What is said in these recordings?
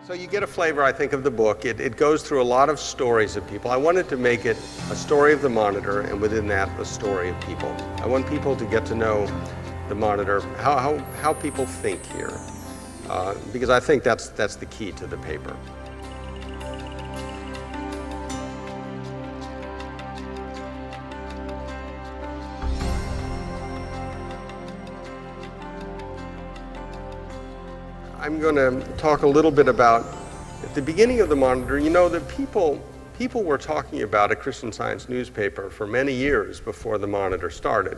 So you get a flavor, I think, of the book. It goes through a lot of stories of people. I wanted to make it a story of the Monitor, and within that, a story of people. I want people to get to know the Monitor, how people think here, because I think that's the key to the paper. I'm going to talk a little bit about, at the beginning of the Monitor, you know that people were talking about a Christian Science newspaper for many years before the Monitor started.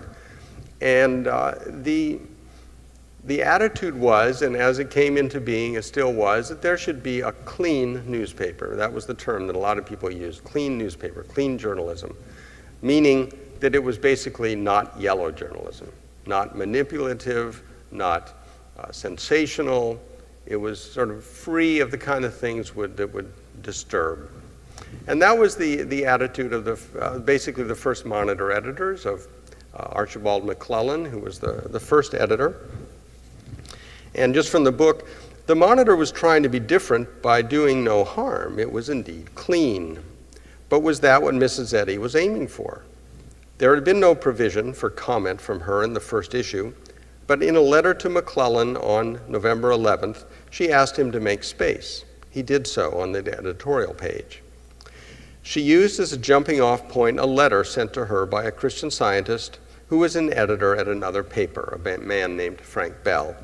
And the attitude was, and as it came into being, it still was, that there should be a clean newspaper. That was the term that a lot of people used, clean newspaper, clean journalism, meaning that it was basically not yellow journalism, not manipulative, not sensational. It was sort of free of the kind of things that would disturb. And that was the attitude of basically the first Monitor editors, of Archibald McClellan, who was the first editor. And just from the book, the Monitor was trying to be different by doing no harm. It was indeed clean. But was that what Mrs. Eddy was aiming for? There had been no provision for comment from her in the first issue, but in a letter to McClellan on November 11th, she asked him to make space. He did so on the editorial page. She used as a jumping off point a letter sent to her by a Christian Scientist who was an editor at another paper, a man named Frank Bell.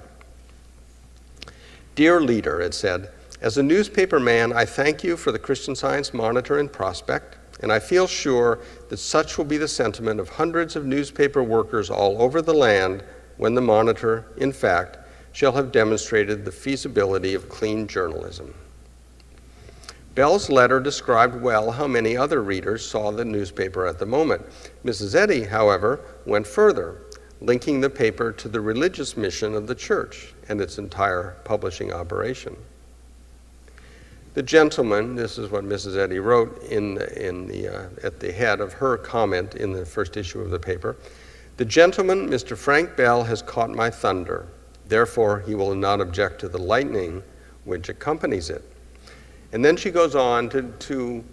Dear Leader, it said, as a newspaper man, I thank you for the Christian Science Monitor and Prospect, and I feel sure that such will be the sentiment of hundreds of newspaper workers all over the land when the Monitor, in fact, shall have demonstrated the feasibility of clean journalism. Bell's letter described well how many other readers saw the newspaper at the moment. Mrs. Eddy, however, went further, linking the paper to the religious mission of the church and its entire publishing operation. The gentleman, this is what Mrs. Eddy wrote at the head of her comment in the first issue of the paper, the gentleman, Mr. Frank Bell, has caught my thunder. Therefore, he will not object to the lightning which accompanies it. And then she goes on to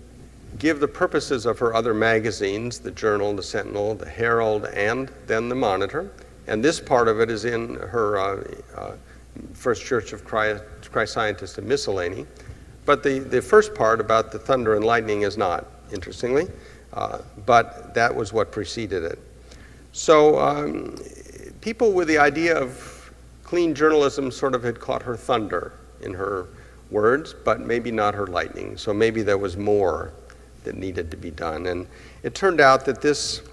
give the purposes of her other magazines, the Journal, the Sentinel, the Herald, and then the Monitor. And this part of it is in her First Church of Christ Scientist and Miscellany. But the first part about the thunder and lightning is not, interestingly. But that was what preceded it. So people with the idea of clean journalism sort of had caught her thunder in her words, but maybe not her lightning. So maybe there was more that needed to be done. And it turned out that this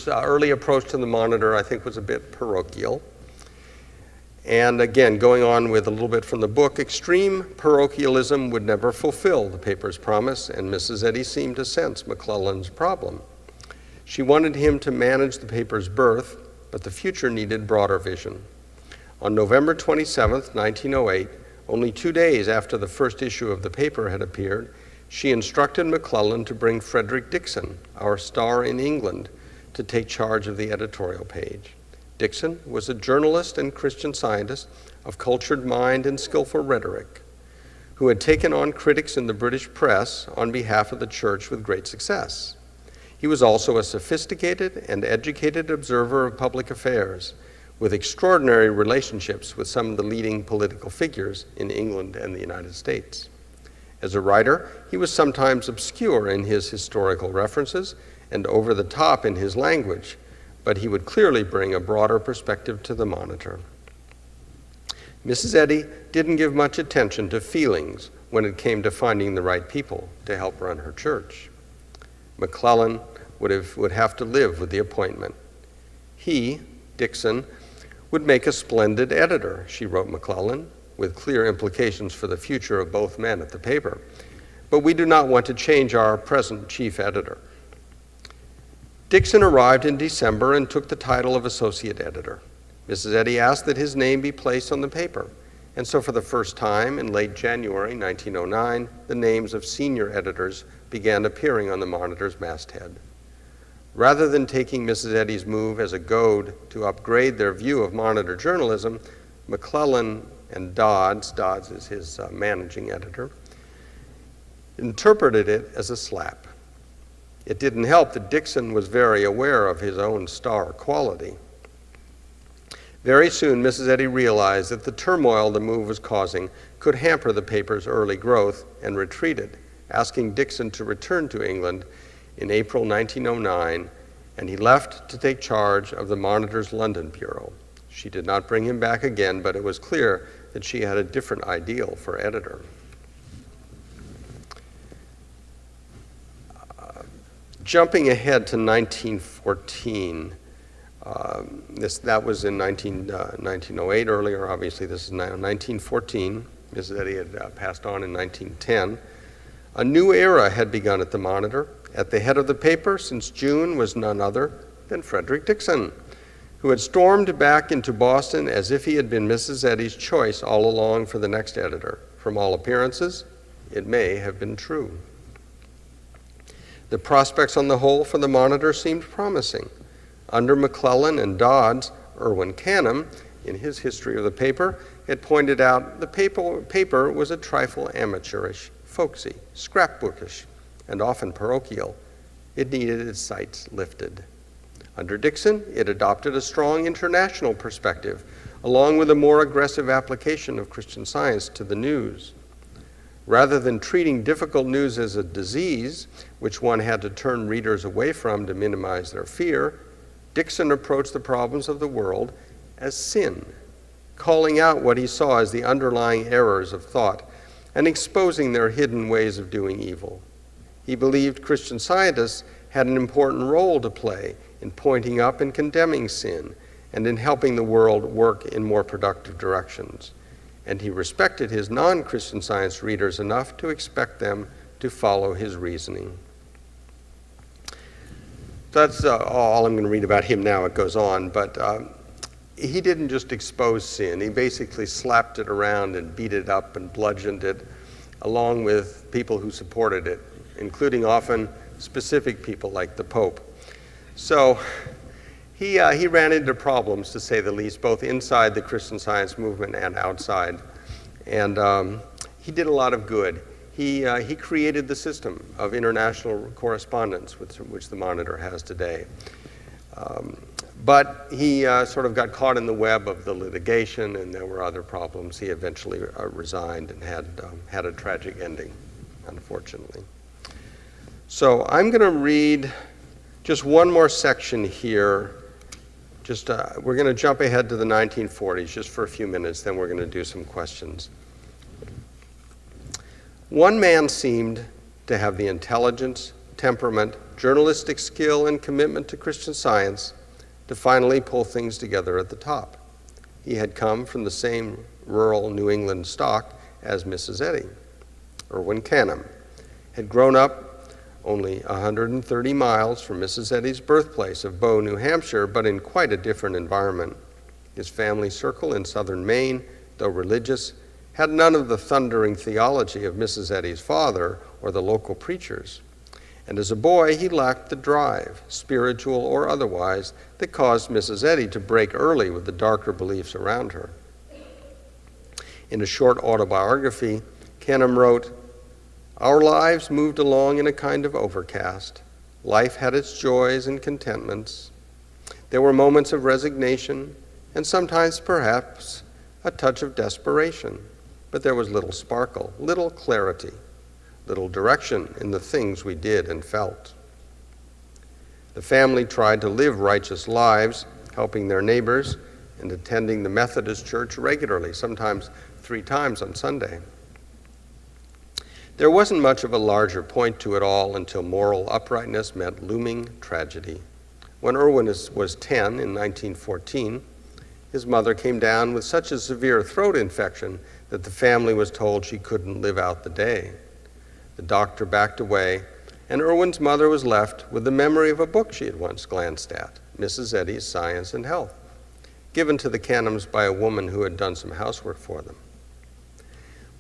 early approach to the Monitor, I think, was a bit parochial. And again, going on with a little bit from the book, extreme parochialism would never fulfill the paper's promise, and Mrs. Eddy seemed to sense McClellan's problem. She wanted him to manage the paper's birth, but the future needed broader vision. On November 27th, 1908, only 2 days after the first issue of the paper had appeared, she instructed McClellan to bring Frederick Dixon, our star in England, to take charge of the editorial page. Dixon was a journalist and Christian Scientist of cultured mind and skillful rhetoric, who had taken on critics in the British press on behalf of the church with great success. He was also a sophisticated and educated observer of public affairs, with extraordinary relationships with some of the leading political figures in England and the United States. As a writer, he was sometimes obscure in his historical references and over the top in his language, but he would clearly bring a broader perspective to the Monitor. Mrs. Eddy didn't give much attention to feelings when it came to finding the right people to help run her church. McClellan would have to live with the appointment. He, Dixon, would make a splendid editor, she wrote McClellan, with clear implications for the future of both men at the paper. But we do not want to change our present chief editor. Dixon arrived in December and took the title of associate editor. Mrs. Eddy asked that his name be placed on the paper, and so for the first time in late January 1909, the names of senior editors began appearing on the Monitor's masthead. Rather than taking Mrs. Eddy's move as a goad to upgrade their view of Monitor journalism, McClellan and Dodds is his managing editor, interpreted it as a slap. It didn't help that Dixon was very aware of his own star quality. Very soon, Mrs. Eddy realized that the turmoil the move was causing could hamper the paper's early growth and retreated, asking Dixon to return to England in April 1909, and he left to take charge of the Monitor's London bureau. She did not bring him back again, but it was clear that she had a different ideal for editor. Jumping ahead to 1914, that was in 1908 earlier, obviously this is now 1914. Mrs. Eddy had passed on in 1910. A new era had begun at the Monitor. At the head of the paper since June was none other than Frederick Dixon, who had stormed back into Boston as if he had been Mrs. Eddy's choice all along for the next editor. From all appearances, it may have been true. The prospects on the whole for the Monitor seemed promising. Under McClellan and Dodds, Irwin Canham, in his history of the paper, had pointed out the paper was a trifle amateurish, folksy, scrapbookish, and often parochial. It needed its sights lifted. Under Dixon, it adopted a strong international perspective, along with a more aggressive application of Christian Science to the news. Rather than treating difficult news as a disease, which one had to turn readers away from to minimize their fear, Dixon approached the problems of the world as sin, calling out what he saw as the underlying errors of thought and exposing their hidden ways of doing evil. He believed Christian Scientists had an important role to play in pointing up and condemning sin and in helping the world work in more productive directions. And he respected his non-Christian Science readers enough to expect them to follow his reasoning. That's all I'm going to read about him now. It goes on, but he didn't just expose sin. He basically slapped it around and beat it up and bludgeoned it, along with people who supported it, including often specific people like the Pope. So he ran into problems, to say the least, both inside the Christian Science movement and outside. And he did a lot of good. He created the system of international correspondence, which the Monitor has today. But he sort of got caught in the web of the litigation, and there were other problems. He eventually resigned and had a tragic ending, unfortunately. So I'm going to read just one more section here. We're going to jump ahead to the 1940s just for a few minutes, then we're going to do some questions. One man seemed to have the intelligence, temperament, journalistic skill, and commitment to Christian Science to finally pull things together at the top. He had come from the same rural New England stock as Mrs. Eddy. Irwin Canham had grown up only 130 miles from Mrs. Eddy's birthplace of Bow, New Hampshire, but in quite a different environment. His family circle in southern Maine, though religious, had none of the thundering theology of Mrs. Eddy's father or the local preachers. And as a boy, he lacked the drive, spiritual or otherwise, that caused Mrs. Eddy to break early with the darker beliefs around her. In a short autobiography, Canham wrote, "Our lives moved along in a kind of overcast. Life had its joys and contentments. There were moments of resignation, and sometimes perhaps a touch of desperation, but there was little sparkle, little clarity, little direction in the things we did and felt. The family tried to live righteous lives, helping their neighbors and attending the Methodist church regularly, sometimes 3 times on Sunday. There wasn't much of a larger point to it all until moral uprightness meant looming tragedy. When Irwin was 10 in 1914, his mother came down with such a severe throat infection that the family was told she couldn't live out the day. The doctor backed away, and Irwin's mother was left with the memory of a book she had once glanced at, Mrs. Eddy's Science and Health, given to the Canhams by a woman who had done some housework for them.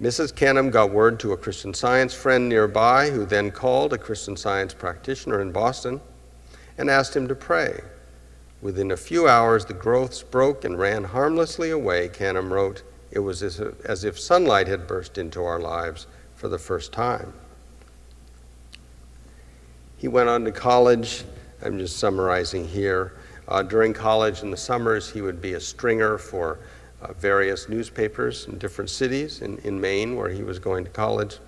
Mrs. Canham got word to a Christian Science friend nearby, who then called a Christian Science practitioner in Boston and asked him to pray. Within a few hours, the growths broke and ran harmlessly away, Canham wrote, it was as if sunlight had burst into our lives for the first time. He went on to college. I'm just summarizing here. During college in the summers, he would be a stringer for various newspapers in different cities in Maine, where he was going to college.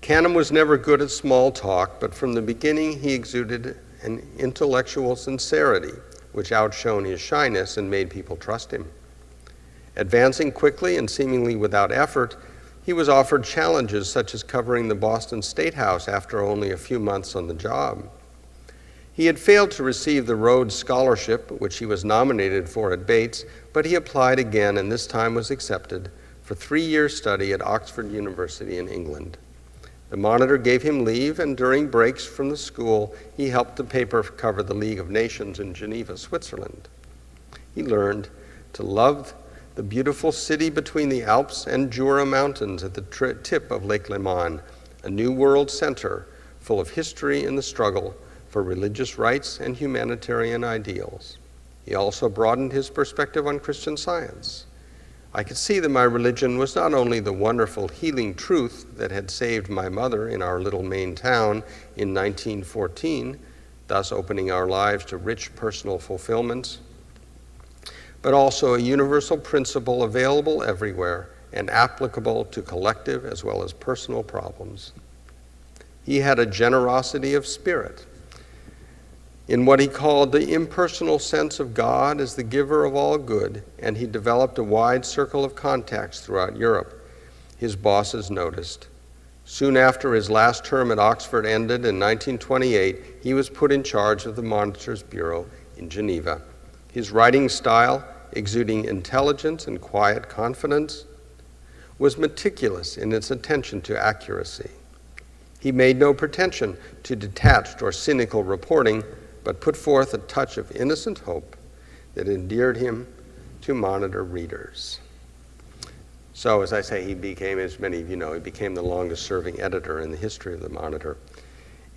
Canham was never good at small talk, but from the beginning he exuded an intellectual sincerity which outshone his shyness and made people trust him. Advancing quickly and seemingly without effort, he was offered challenges such as covering the Boston State House after only a few months on the job. He had failed to receive the Rhodes Scholarship, which he was nominated for at Bates, but he applied again and this time was accepted for 3-year study at Oxford University in England. The Monitor gave him leave, and during breaks from the school, he helped the paper cover the League of Nations in Geneva, Switzerland. He learned to love the beautiful city between the Alps and Jura Mountains at the tip of Lake Leman, a new world center full of history and the struggle for religious rights and humanitarian ideals. He also broadened his perspective on Christian Science. I could see that my religion was not only the wonderful healing truth that had saved my mother in our little Maine town in 1914, thus opening our lives to rich personal fulfillments, but also a universal principle available everywhere and applicable to collective as well as personal problems. He had a generosity of spirit in what he called the impersonal sense of God as the giver of all good, and he developed a wide circle of contacts throughout Europe. His bosses noticed. Soon after his last term at Oxford ended in 1928, he was put in charge of the Monitor's Bureau in Geneva. His writing style, exuding intelligence and quiet confidence, was meticulous in its attention to accuracy. He made no pretension to detached or cynical reporting, but put forth a touch of innocent hope that endeared him to Monitor readers. So, as I say, he became, as many of you know, he became the longest-serving editor in the history of the Monitor.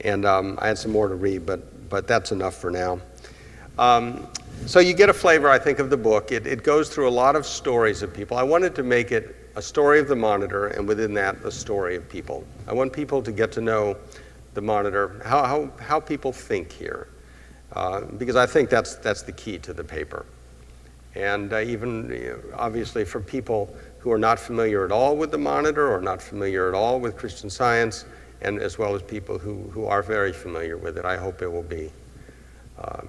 And I had some more to read, but that's enough for now. So you get a flavor, I think, of the book. It goes through a lot of stories of people. I wanted to make it a story of the Monitor, and within that, a story of people. I want people to get to know the Monitor, how people think here. Because I think that's the key to the paper. And even obviously for people who are not familiar at all with the Monitor or not familiar at all with Christian Science, and as well as people who are very familiar with it, I hope it will be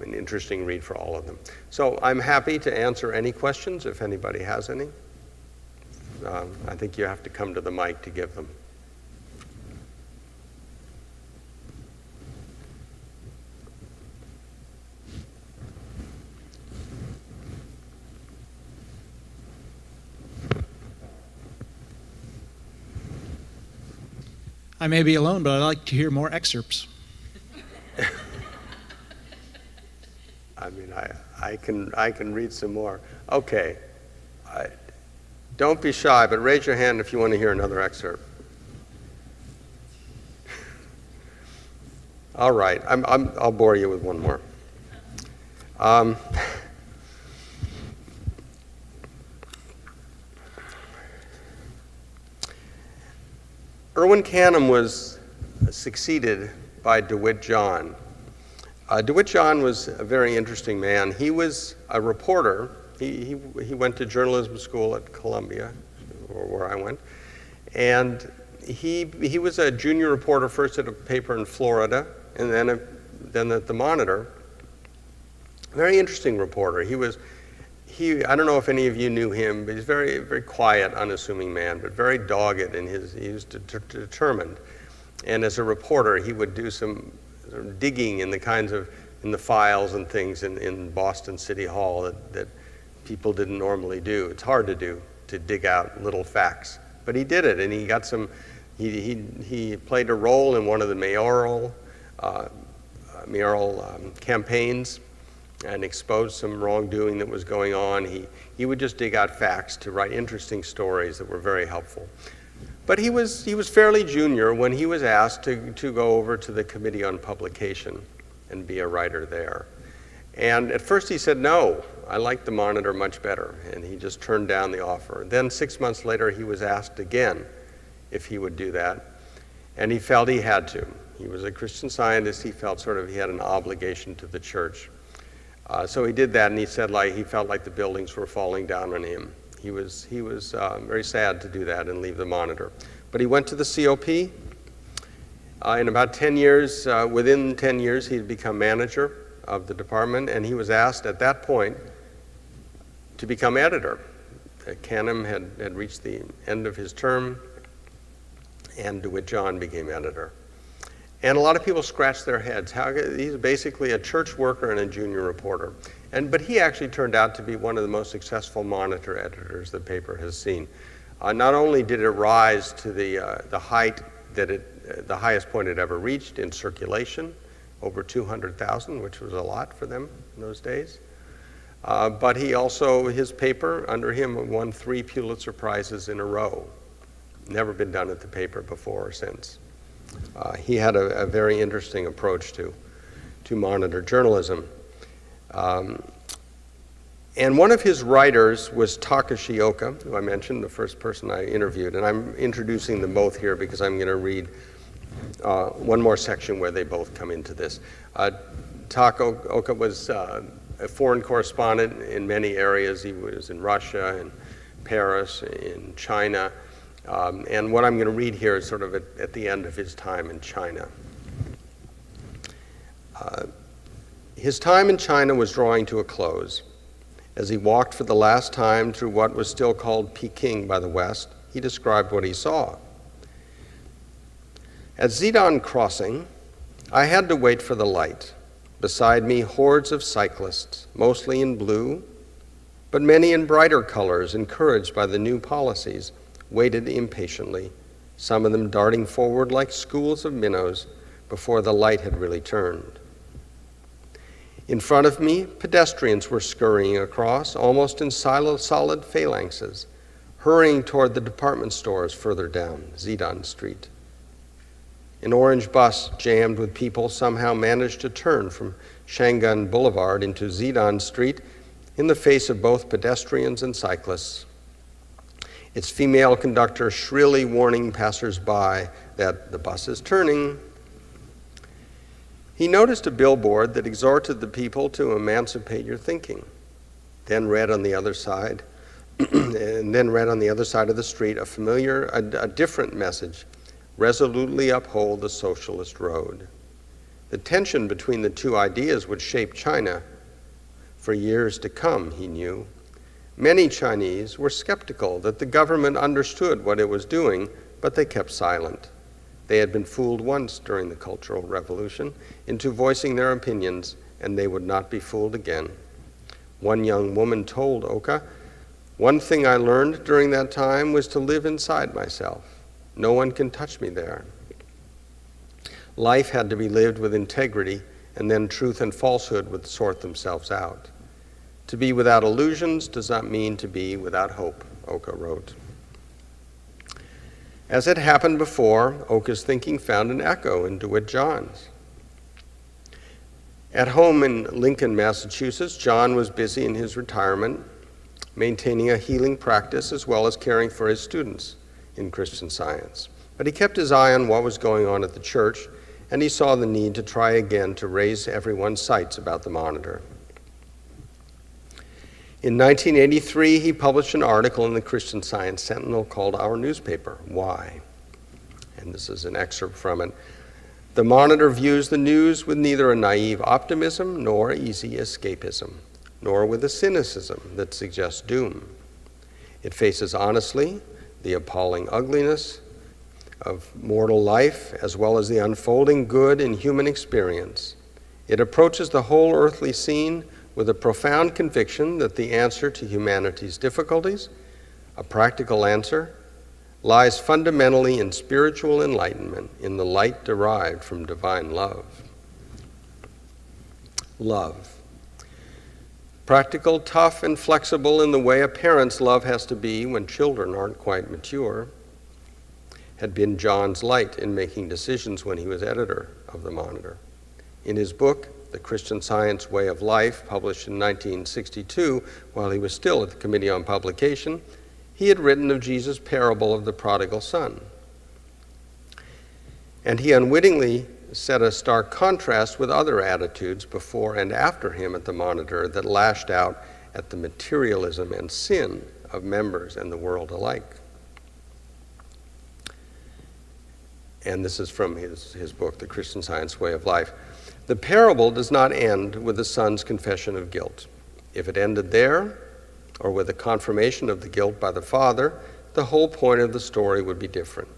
an interesting read for all of them. So I'm happy to answer any questions if anybody has any. I think you have to come to the mic to give them. I may be alone, but I'd like to hear more excerpts. I mean, I can read some more. Okay. Don't be shy, but raise your hand if you want to hear another excerpt. All right. I'll bore you with one more. Irwin Canham was succeeded by DeWitt John. DeWitt John was a very interesting man. He was a reporter. He went to journalism school at Columbia, or where I went, and he was a junior reporter first at a paper in Florida, and then at the Monitor. Very interesting reporter. I don't know if any of you knew him, but he's very, very quiet, unassuming man, but very dogged in he was determined. And as a reporter, he would do some sort of digging in the files and things in Boston City Hall that people didn't normally do. It's hard to do, to dig out little facts. But he did it, and he got he played a role in one of the mayoral campaigns and exposed some wrongdoing that was going on. He would just dig out facts to write interesting stories that were very helpful. But he was fairly junior when he was asked to go over to the Committee on Publication and be a writer there. And at first he said no. I like the Monitor much better, and he just turned down the offer. Then 6 months later, he was asked again if he would do that, and he felt he had to. He was a Christian Scientist. He felt sort of he had an obligation to the church. So he did that, and he said he felt like the buildings were falling down on him. He was very sad to do that and leave the Monitor. But he went to the COP. In about 10 years, within 10 years, he had become manager of the department, and he was asked at that point to become editor. Canham had reached the end of his term, and DeWitt John became editor. And a lot of people scratched their heads. He's basically a church worker and a junior reporter. But he actually turned out to be one of the most successful Monitor editors the paper has seen. Not only did it rise to the height the highest point it ever reached in circulation, over 200,000, which was a lot for them in those days. But his paper under him won 3 Pulitzer Prizes in a row. Never been done at the paper before or since. He had a very interesting approach to Monitor journalism. And one of his writers was Takashi Oka, who I mentioned, the first person I interviewed. And I'm introducing them both here because I'm going to read one more section where they both come into this. Oka was a foreign correspondent in many areas. He was in Russia, in Paris, in China. And what I'm going to read here is sort of at the end of his time in China. His time in China was drawing to a close. As he walked for the last time through what was still called Peking by the West, he described what he saw. At Zidane Crossing, I had to wait for the light. Beside me, hordes of cyclists, mostly in blue, but many in brighter colors, encouraged by the new policies, waited impatiently, some of them darting forward like schools of minnows before the light had really turned. In front of me, pedestrians were scurrying across, almost in solid phalanxes, hurrying toward the department stores further down Zidane Street. An orange bus jammed with people somehow managed to turn from Shangan Boulevard into Zidane Street in the face of both pedestrians and cyclists. Its female conductor shrilly warning passers-by that the bus is turning. He noticed a billboard that exhorted the people to emancipate your thinking, then read on the other side, of the street a different message: resolutely uphold the socialist road. The tension between the two ideas would shape China for years to come, he knew. Many Chinese were skeptical that the government understood what it was doing, but they kept silent. They had been fooled once during the Cultural Revolution into voicing their opinions, and they would not be fooled again. One young woman told Oka, "One thing I learned during that time was to live inside myself. No one can touch me there." Life had to be lived with integrity, and then truth and falsehood would sort themselves out. To be without illusions does not mean to be without hope, Oka wrote. As had happened before, Oka's thinking found an echo in DeWitt John's. At home in Lincoln, Massachusetts, John was busy in his retirement, maintaining a healing practice as well as caring for his students in Christian Science. But he kept his eye on what was going on at the church, and he saw the need to try again to raise everyone's sights about the Monitor. In 1983, he published an article in the Christian Science Sentinel called Our Newspaper, Why? And this is an excerpt from it. The Monitor views the news with neither a naive optimism nor easy escapism, nor with a cynicism that suggests doom. It faces honestly the appalling ugliness of mortal life, as well as the unfolding good in human experience. It approaches the whole earthly scene with a profound conviction that the answer to humanity's difficulties, a practical answer, lies fundamentally in spiritual enlightenment, in the light derived from divine love. Love. Practical, tough, and flexible in the way a parent's love has to be when children aren't quite mature, had been John's light in making decisions when he was editor of the Monitor. In his book, The Christian Science Way of Life, published in 1962 while he was still at the Committee on Publication, he had written of Jesus' parable of the prodigal son. And he unwittingly set a stark contrast with other attitudes before and after him at the Monitor that lashed out at the materialism and sin of members and the world alike. And this is from his book, The Christian Science Way of Life. The parable does not end with the son's confession of guilt. If it ended there, or with a confirmation of the guilt by the father, the whole point of the story would be different.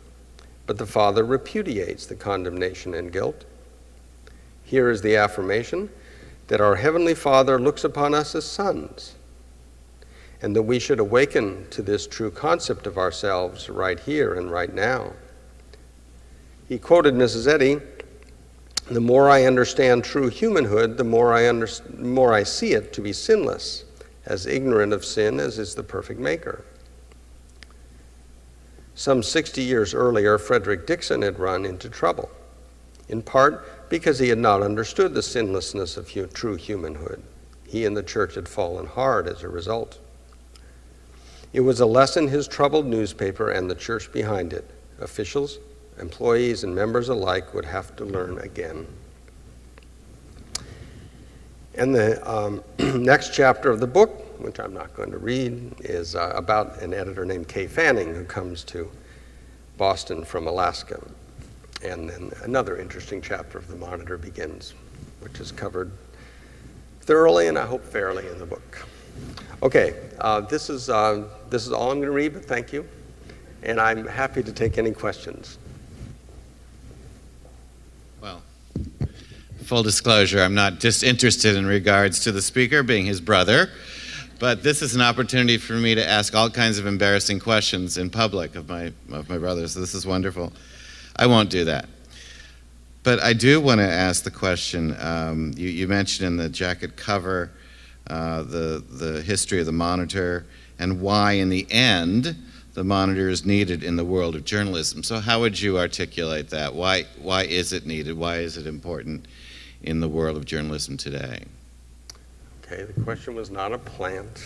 But the father repudiates the condemnation and guilt. Here is the affirmation that our Heavenly Father looks upon us as sons, and that we should awaken to this true concept of ourselves right here and right now. He quoted Mrs. Eddy, "The more I understand true humanhood, the more I see it to be sinless, as ignorant of sin as is the perfect maker." Some 60 years earlier, Frederick Dixon had run into trouble, in part because he had not understood the sinlessness of true humanhood. He and the church had fallen hard as a result. It was a lesson his troubled newspaper and the church behind it, officials, employees, and members alike, would have to learn again. And the next chapter of the book, which I'm not going to read, is about an editor named Kay Fanning who comes to Boston from Alaska. And then another interesting chapter of the Monitor begins, which is covered thoroughly and I hope fairly in the book. Okay, this is all I'm going to read, but thank you. And I'm happy to take any questions. Well, full disclosure, I'm not disinterested in regards to the speaker being his brother, but this is an opportunity for me to ask all kinds of embarrassing questions in public of my brother, so this is wonderful. I won't do that. But I do want to ask the question, you mentioned in the jacket cover the history of the Monitor and why in the end the Monitor is needed in the world of journalism. So how would you articulate that? Why is it needed? Why is it important in the world of journalism today? Okay, the question was not a plant.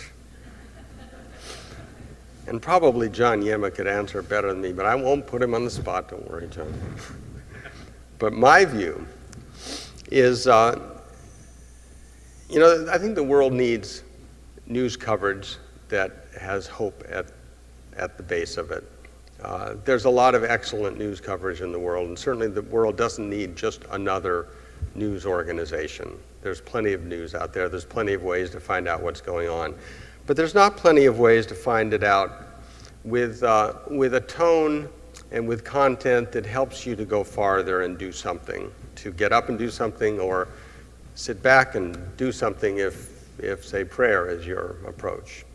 And probably John Yema could answer better than me, but I won't put him on the spot, don't worry, John. But my view is, I think the world needs news coverage that has hope at the base of it. There's a lot of excellent news coverage in the world, and certainly the world doesn't need just another news organization. There's plenty of news out there. There's plenty of ways to find out what's going on. But there's not plenty of ways to find it out with a tone and with content that helps you to go farther and do something, to get up and do something or sit back and do something if say, prayer is your approach.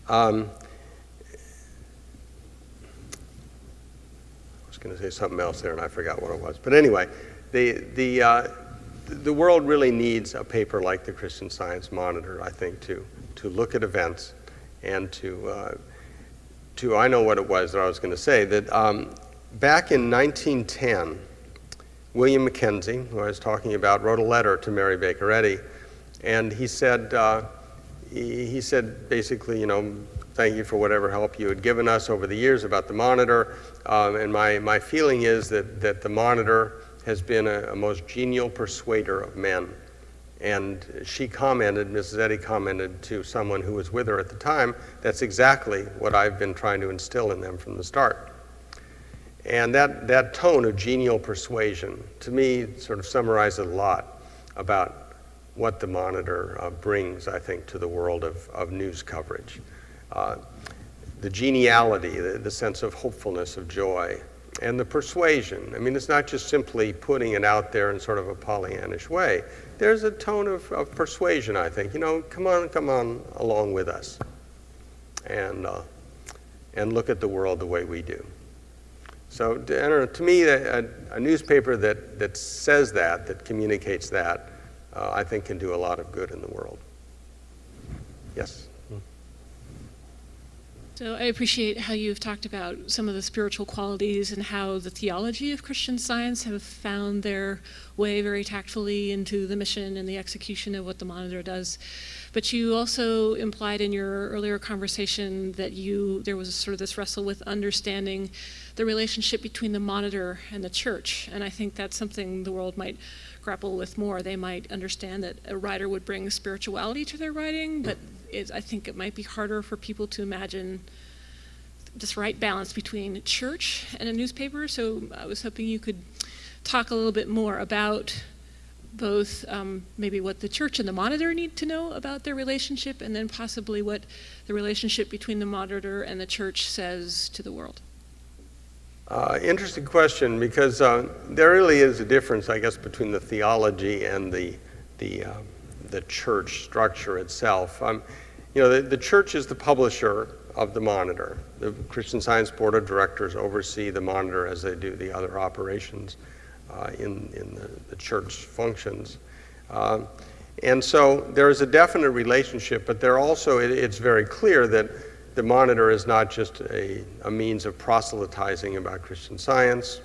I was going to say something else there and I forgot what it was. But anyway, the world really needs a paper like the Christian Science Monitor, I think, to look at events and to I know what it was that I was going to say, that back in 1910, William Mackenzie, who I was talking about, wrote a letter to Mary Baker Eddy, and he said basically, thank you for whatever help you had given us over the years about the Monitor, and my feeling is that the Monitor has been a most genial persuader of men. And she commented, Mrs. Eddy commented to someone who was with her at the time, that's exactly what I've been trying to instill in them from the start. And that tone of genial persuasion, to me, sort of summarizes a lot about what the Monitor brings, I think, to the world of news coverage. The geniality, the sense of hopefulness, of joy, and the persuasion. I mean, it's not just simply putting it out there in sort of a Pollyannish way. There's a tone of persuasion, I think. Come on along with us, and look at the world the way we do. So, I don't know, to me, a newspaper that says that communicates that, I think can do a lot of good in the world. Yes? So I appreciate how you've talked about some of the spiritual qualities and how the theology of Christian Science have found their way very tactfully into the mission and the execution of what the Monitor does. But you also implied in your earlier conversation that there was sort of this wrestle with understanding the relationship between the Monitor and the church. And I think that's something the world might grapple with more. They might understand that a writer would bring spirituality to their writing, but I think it might be harder for people to imagine this right balance between church and a newspaper. So I was hoping you could talk a little bit more about both maybe what the church and the Monitor need to know about their relationship, and then possibly what the relationship between the Monitor and the church says to the world. Interesting question, because there really is a difference, I guess, between the theology and the church structure itself. The church is the publisher of the Monitor. The Christian Science Board of Directors oversee the Monitor as they do the other operations in the church functions. And so there is a definite relationship, but it's very clear that the Monitor is not just a means of proselytizing about Christian Science.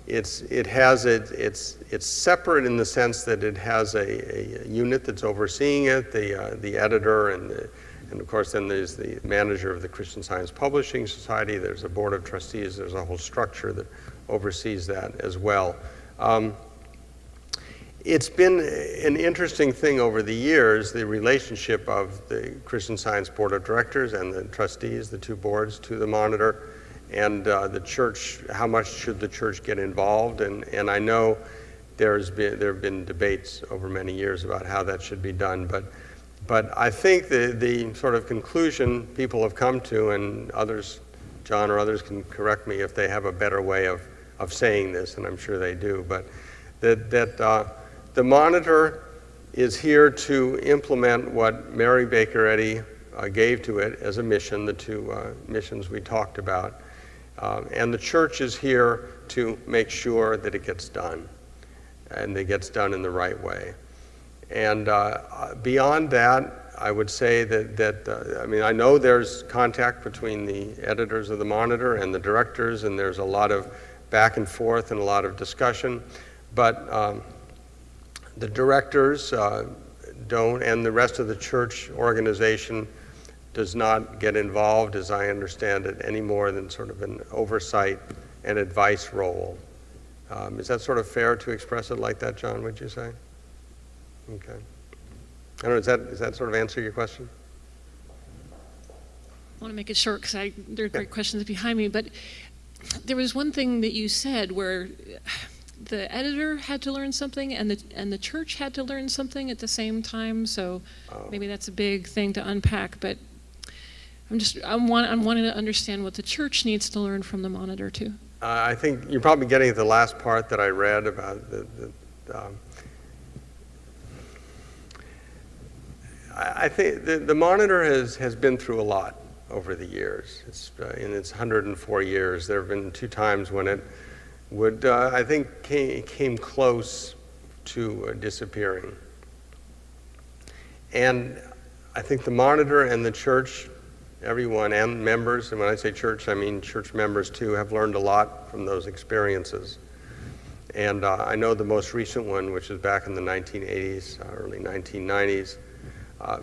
It's separate in the sense that it has a unit that's overseeing it, the editor, and of course then there's the manager of the Christian Science Publishing Society. There's a board of trustees. There's a whole structure that oversees that as well. It's been an interesting thing over the years, the relationship of the Christian Science Board of Directors and the trustees, the two boards, to the Monitor, and the church. How much should the church get involved? And I know there have been debates over many years about how that should be done, but I think the sort of conclusion people have come to, and others, John or others, can correct me if they have a better way of saying this, and I'm sure they do, but that the Monitor is here to implement what Mary Baker Eddy gave to it as a mission, the two missions we talked about. And the church is here to make sure that it gets done, and it gets done in the right way. And beyond that, I would say that I know there's contact between the editors of the Monitor and the directors, and there's a lot of back and forth and a lot of discussion, but the directors don't, and the rest of the church organization does not get involved, as I understand it, any more than sort of an oversight and advice role. Is that sort of fair to express it like that, John, would you say? Okay. I don't know, does that sort of answer your question? I want to make it short because there are great questions behind me, but there was one thing that you said where the editor had to learn something and the church had to learn something at the same time, so maybe that's a big thing to unpack, but I'm wanting to understand what the church needs to learn from the Monitor too. I think you're probably getting at the last part that I read about I think the Monitor has been through a lot over the years. In its 104 years, there have been two times when it would, I think, came close to disappearing. And I think the Monitor and the church, everyone, and members, and when I say church, I mean church members too, have learned a lot from those experiences. And I know the most recent one, which is back in the 1980s, early 1990s,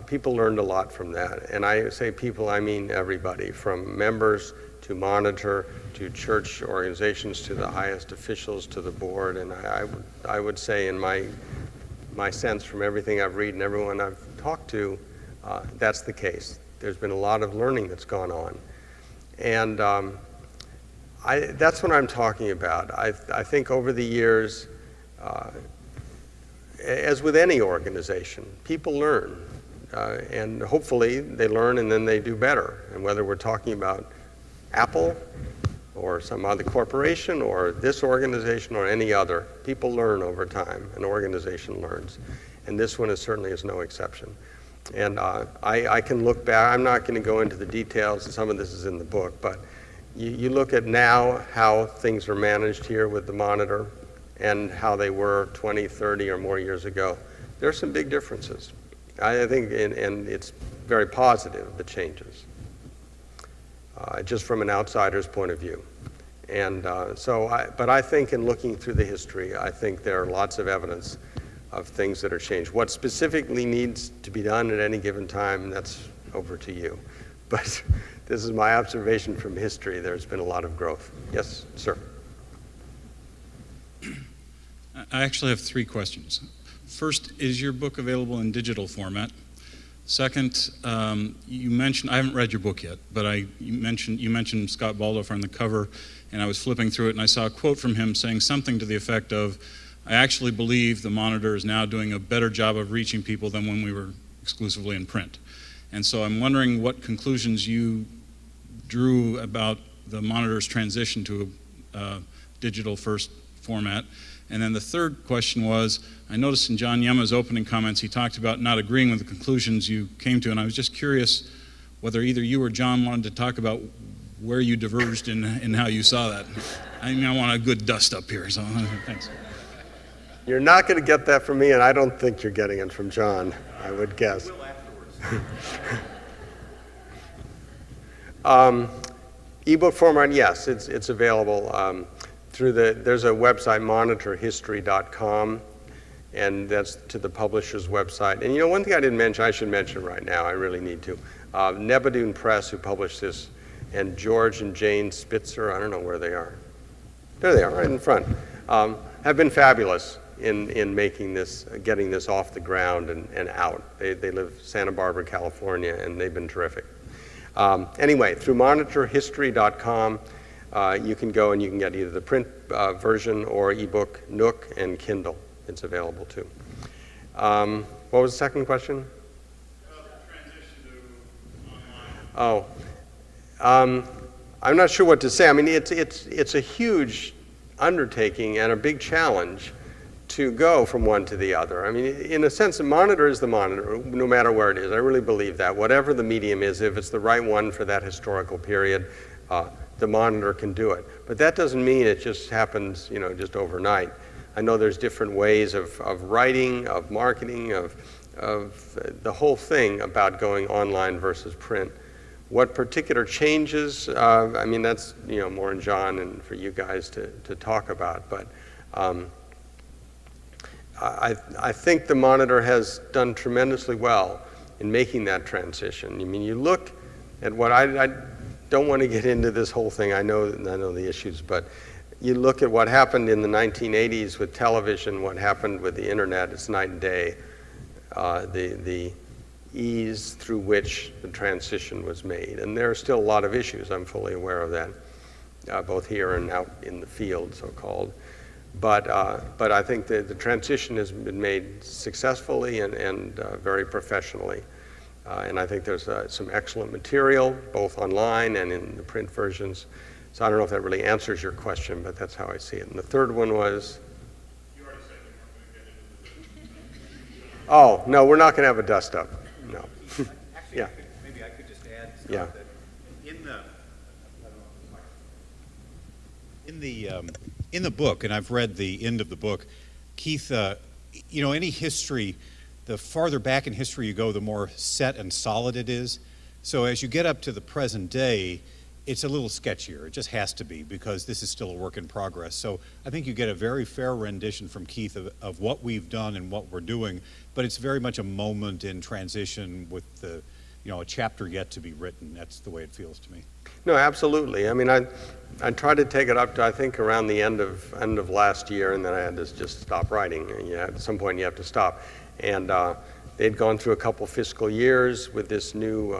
people learned a lot from that. And I say people, I mean everybody, from members to Monitor to church organizations to the highest officials to the board. And I would say in my sense from everything I've read and everyone I've talked to, that's the case. There's been a lot of learning that's gone on. And that's what I'm talking about. I think over the years, as with any organization, people learn. And hopefully they learn and then they do better. And whether we're talking about Apple or some other corporation or this organization or any other, people learn over time. An organization learns. And this one certainly is no exception. And I can look back. I'm not going to go into the details, and some of this is in the book, but you look at now how things are managed here with the Monitor and how they were 20, 30 or more years ago. There are some big differences. I think, and it's very positive, the changes. just from an outsider's point of view. And but I think in looking through the history, I think there are lots of evidence of things that are changed. What specifically needs to be done at any given time, that's over to you. But this is my observation from history. There's been a lot of growth. Yes, sir. I actually have 3 questions. First, is your book available in digital format? Second, you mentioned, I haven't read your book yet, but you mentioned Scott Baldorf on the cover, and I was flipping through it, and I saw a quote from him saying something to the effect of, I actually believe the Monitor is now doing a better job of reaching people than when we were exclusively in print. And so I'm wondering what conclusions you drew about the Monitor's transition to a digital first format. And then the third question was, I noticed in John Yema's opening comments, he talked about not agreeing with the conclusions you came to, and I was just curious whether either you or John wanted to talk about where you diverged in how you saw that. I mean, I want a good dust up here, so thanks. You're not going to get that from me, and I don't think you're getting it from John, I would guess. Ebook format, yes, it's available there's a website, monitorhistory.com, and that's to the publisher's website. And one thing I didn't mention, I should mention right now, I really need to. Nebadoon Press, who published this, and George and Jane Spitzer, I don't know where they are. There they are, right in front, have been fabulous in making this, getting this off the ground and out. They live in Santa Barbara, California, and they've been terrific. Anyway, through monitorhistory.com, you can go and you can get either the print version or ebook, Nook, and Kindle. It's available too. What was the second question? Transition to online. I'm not sure what to say. I mean, it's a huge undertaking and a big challenge to go from one to the other. I mean, in a sense, the Monitor is the Monitor, no matter where it is. I really believe that. Whatever the medium is, if it's the right one for that historical period, the Monitor can do it. But that doesn't mean it just happens, just overnight. I know there's different ways of writing, of marketing, of the whole thing about going online versus print. What particular changes, I mean, that's, more in John and for you guys to talk about. But I think the Monitor has done tremendously well in making that transition. I mean, you look at what I don't want to get into this whole thing. I know the issues, but you look at what happened in the 1980s with television, what happened with the internet. It's night and day. The ease through which the transition was made, and there are still a lot of issues. I'm fully aware of that, both here and out in the field, so-called. But I think that the transition has been made successfully and very professionally. And I think there's some excellent material, both online and in the print versions. So I don't know if that really answers your question, but that's how I see it. And the third one was? You already said you weren't going to get into the... Oh, no, we're not going to have a dust-up. No. Actually, Yeah. maybe I could just add stuff Yeah. that in the book, and I've read the end of the book, Keith, any history, the farther back in history you go, the more set and solid it is. So as you get up to the present day, it's a little sketchier. It just has to be, because this is still a work in progress. So I think you get a very fair rendition from Keith of what we've done and what we're doing, but it's very much a moment in transition with a chapter yet to be written. That's the way it feels to me. No, absolutely. I mean, I tried to take it up to, I think, around the end of last year, and then I had to just stop writing. At some point you have to stop. And they'd gone through a couple fiscal years with this new,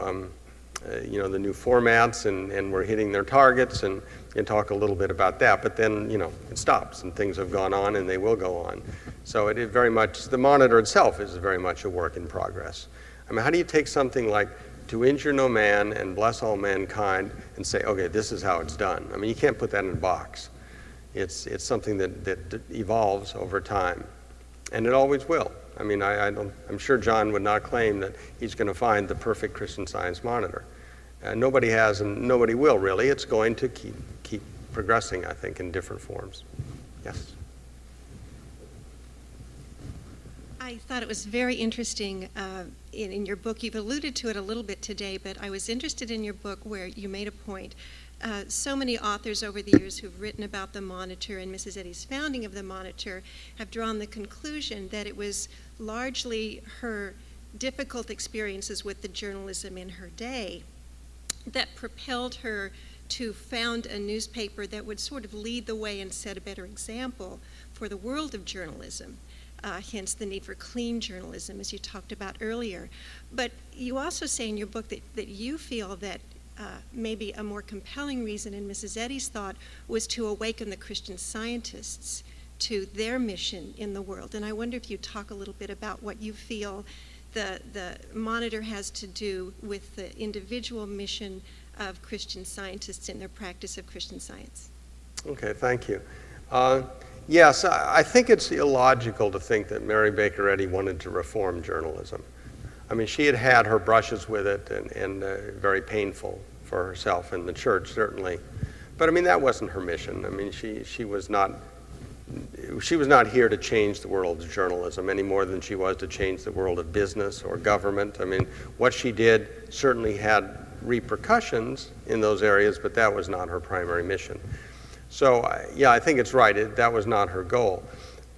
the new formats, and we're hitting their targets, and talk a little bit about that. But then, it stops, and things have gone on, and they will go on. So it is very much, the Monitor itself is very much a work in progress. I mean, how do you take something like to injure no man and bless all mankind and say, okay, this is how it's done? I mean, you can't put that in a box. It's something that evolves over time, and it always will. I mean, I'm sure John would not claim that he's going to find the perfect Christian Science Monitor. Nobody has, and nobody will, really. It's going to keep progressing, I think, in different forms. Yes? I thought it was very interesting in your book. You've alluded to it a little bit today, but I was interested in your book where you made a point. So many authors over the years who've written about the Monitor and Mrs. Eddy's founding of the Monitor have drawn the conclusion that it was largely her difficult experiences with the journalism in her day that propelled her to found a newspaper that would sort of lead the way and set a better example for the world of journalism. Hence the need for clean journalism, as you talked about earlier. But you also say in your book that you feel that maybe a more compelling reason in Mrs. Eddy's thought was to awaken the Christian Scientists to their mission in the world. And I wonder if you talk a little bit about what you feel the Monitor has to do with the individual mission of Christian Scientists in their practice of Christian Science. Okay, thank you. Yes, I think it's illogical to think that Mary Baker Eddy wanted to reform journalism. I mean, she had had her brushes with it and very painful for herself and the church, certainly. But I mean, that wasn't her mission. I mean, she was not here to change the world of journalism any more than she was to change the world of business or government. I mean, what she did certainly had repercussions in those areas, but that was not her primary mission. So, yeah, I think it's right. That was not her goal.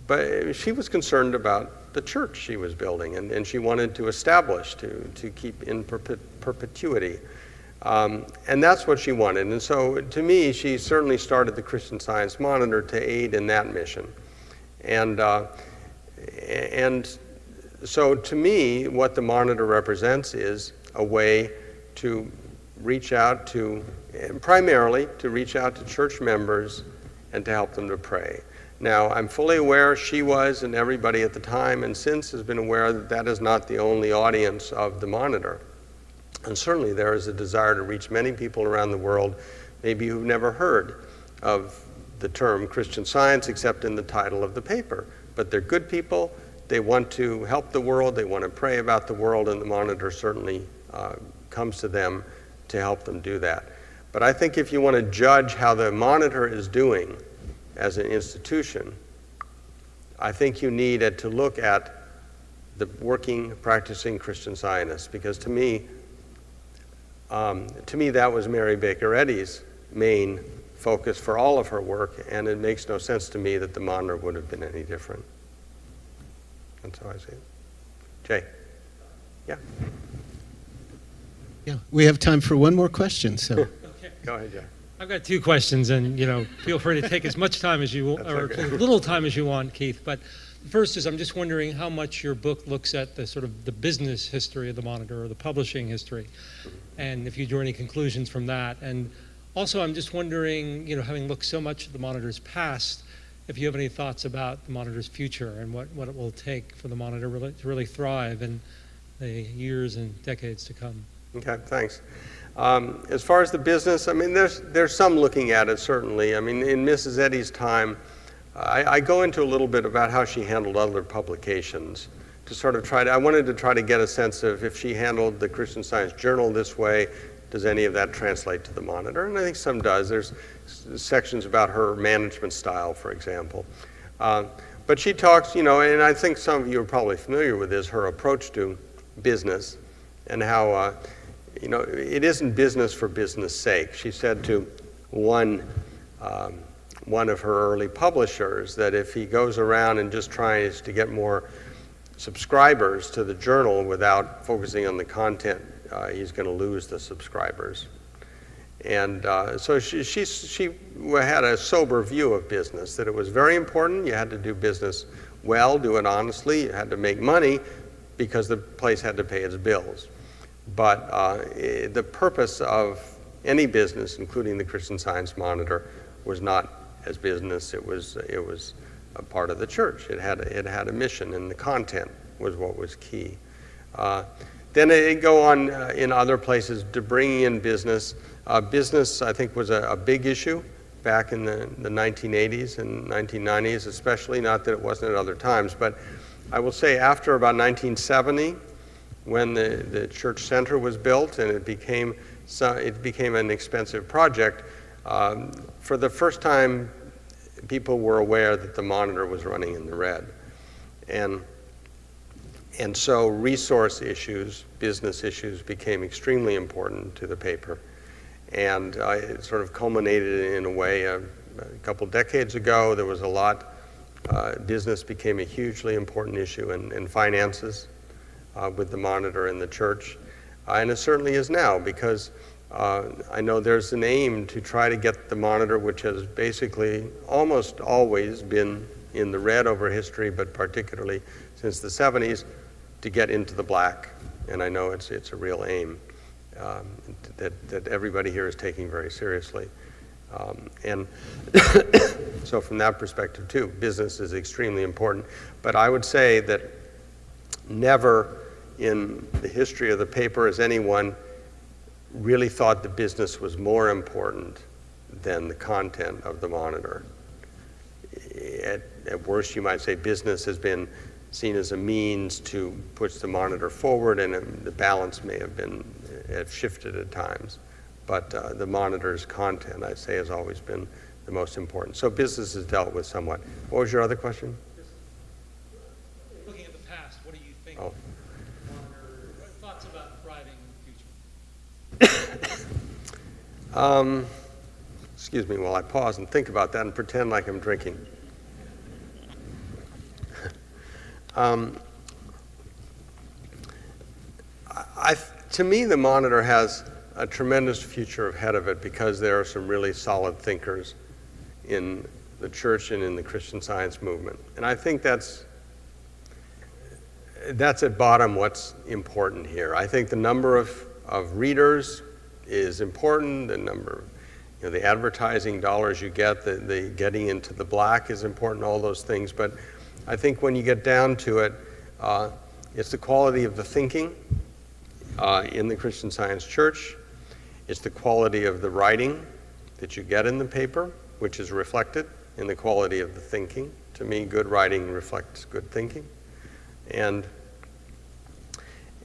But she was concerned about the church she was building, and she wanted to establish, to keep in perpetuity. And that's what she wanted. And so, to me, she certainly started the Christian Science Monitor to aid in that mission. And so, to me, what the Monitor represents is a way to reach out to, primarily to reach out to church members and to help them to pray. Now, I'm fully aware she was, and everybody at the time and since has been aware that that is not the only audience of the Monitor. And certainly there is a desire to reach many people around the world, maybe who've never heard of the term Christian Science except in the title of the paper. But they're good people, they want to help the world, they want to pray about the world, and the Monitor certainly comes to them to help them do that. But I think if you want to judge how the Monitor is doing as an institution, I think you need to look at the working, practicing Christian Scientists, because to me that was Mary Baker Eddy's main focus for all of her work, and it makes no sense to me that the Monitor would have been any different. That's how I see it. Jay? Yeah? Yeah, we have time for one more question, so. Okay. Go ahead, Jay. I've got two questions, and feel free to take as much time as you want, or okay. as little time as you want, Keith. But the first is, I'm just wondering how much your book looks at the sort of the business history of the Monitor, or the publishing history, and if you drew any conclusions from that. And also, I'm just wondering, having looked so much at the Monitor's past, if you have any thoughts about the Monitor's future and what it will take for the Monitor to really thrive in the years and decades to come. Okay, thanks. As far as the business, I mean, there's some looking at it, certainly. I mean, in Mrs. Eddy's time, I go into a little bit about how she handled other publications to sort of I wanted to try to get a sense of if she handled the Christian Science Journal this way, does any of that translate to the Monitor? And I think some does. There's sections about her management style, for example. But she talks, and I think some of you are probably familiar with this, her approach to business and how it isn't business for business sake. She said to one of her early publishers that if he goes around and just tries to get more subscribers to the journal without focusing on the content, he's going to lose the subscribers. And so she had a sober view of business, that it was very important. You had to do business well, do it honestly. You had to make money because the place had to pay its bills. But the purpose of any business, including the Christian Science Monitor, was not as business. It was a part of the church. It had a mission, and the content was what was key. Then it go on in other places to bringing in business. Business, I think, was a big issue back in the 1980s and 1990s, especially. Not that it wasn't at other times, but I will say after about 1970. When the church center was built and it became an expensive project, for the first time people were aware that the Monitor was running in the red. And And so resource issues, business issues, became extremely important to the paper. And it sort of culminated in a way a couple decades ago. There was a lot, business became a hugely important issue in finances with the Monitor and the church. And it certainly is now, because I know there's an aim to try to get the Monitor, which has basically almost always been in the red over history, but particularly since the 70s, to get into the black. And I know it's a real aim that everybody here is taking very seriously. And so from that perspective too, business is extremely important. But I would say that never in the history of the paper has anyone really thought the business was more important than the content of the Monitor. At worst, you might say business has been seen as a means to push the Monitor forward, and the balance may have shifted at times. But the Monitor's content, I'd say, has always been the most important. So business is dealt with somewhat. What was your other question? Looking at the past, what do you think? Oh. What thoughts about thriving in the future? Excuse me while I pause and think about that and pretend like I'm drinking. To me, the Monitor has a tremendous future ahead of it, because there are some really solid thinkers in the church and in the Christian Science movement. And I think that's at bottom what's important here. I think the number of readers is important, the number, the advertising dollars you get, the getting into the black is important, all those things. But I think when you get down to it, it's the quality of the thinking in the Christian Science church. It's the quality of the writing that you get in the paper, which is reflected in the quality of the thinking. To me, good writing reflects good thinking. And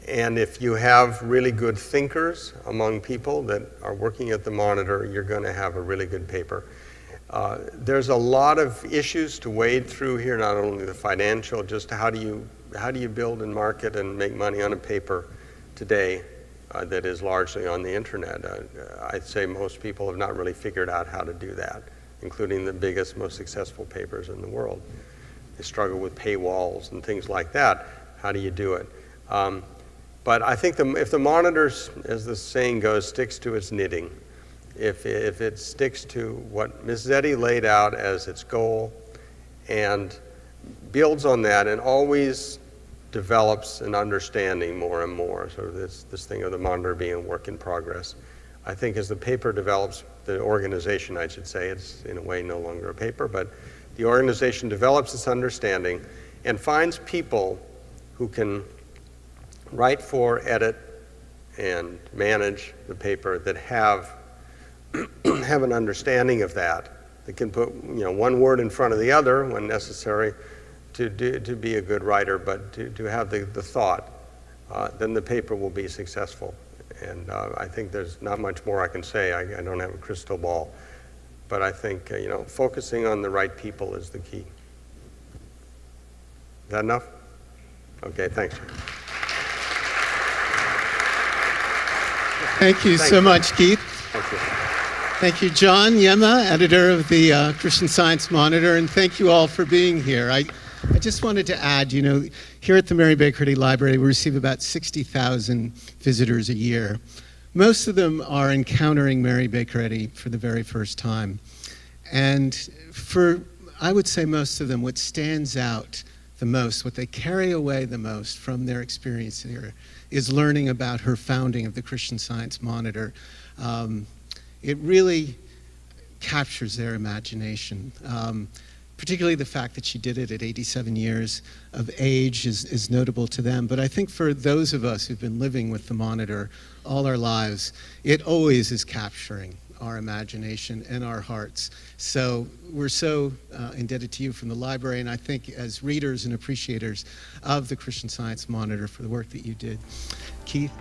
if you have really good thinkers among people that are working at the Monitor, you're going to have a really good paper. There's a lot of issues to wade through here, not only the financial, just how do you build and market and make money on a paper today that is largely on the internet. I'd say most people have not really figured out how to do that, including the biggest, most successful papers in the world. They struggle with paywalls and things like that. How do you do it? But I think if the Monitor, as the saying goes, sticks to its knitting, if it sticks to what Ms. Zeddy laid out as its goal and builds on that and always develops an understanding more and more, sort of this thing of the Monitor being a work in progress. I think as the paper develops, the organization, I should say, it's in a way no longer a paper, but the organization develops its understanding and finds people who can write for, edit, and manage the paper that have an understanding of that can put one word in front of the other when necessary to be a good writer, but to have the thought, then the paper will be successful. And I think there's not much more I can say. I don't have a crystal ball, but I think focusing on the right people is the key. Is that enough? Okay, thanks. Thank you so much, Keith. Thank you. Thank you, John Yema, editor of the Christian Science Monitor, and thank you all for being here. I just wanted to add, here at the Mary Baker Eddy Library, we receive about 60,000 visitors a year. Most of them are encountering Mary Baker Eddy for the very first time. And I would say most of them, what stands out the most, what they carry away the most from their experience here, is learning about her founding of the Christian Science Monitor. It really captures their imagination. Particularly the fact that she did it at 87 years of age is notable to them. But I think for those of us who've been living with the Monitor all our lives, it always is capturing our imagination and our hearts. So we're so indebted to you from the library, and I think as readers and appreciators of the Christian Science Monitor for the work that you did. Keith?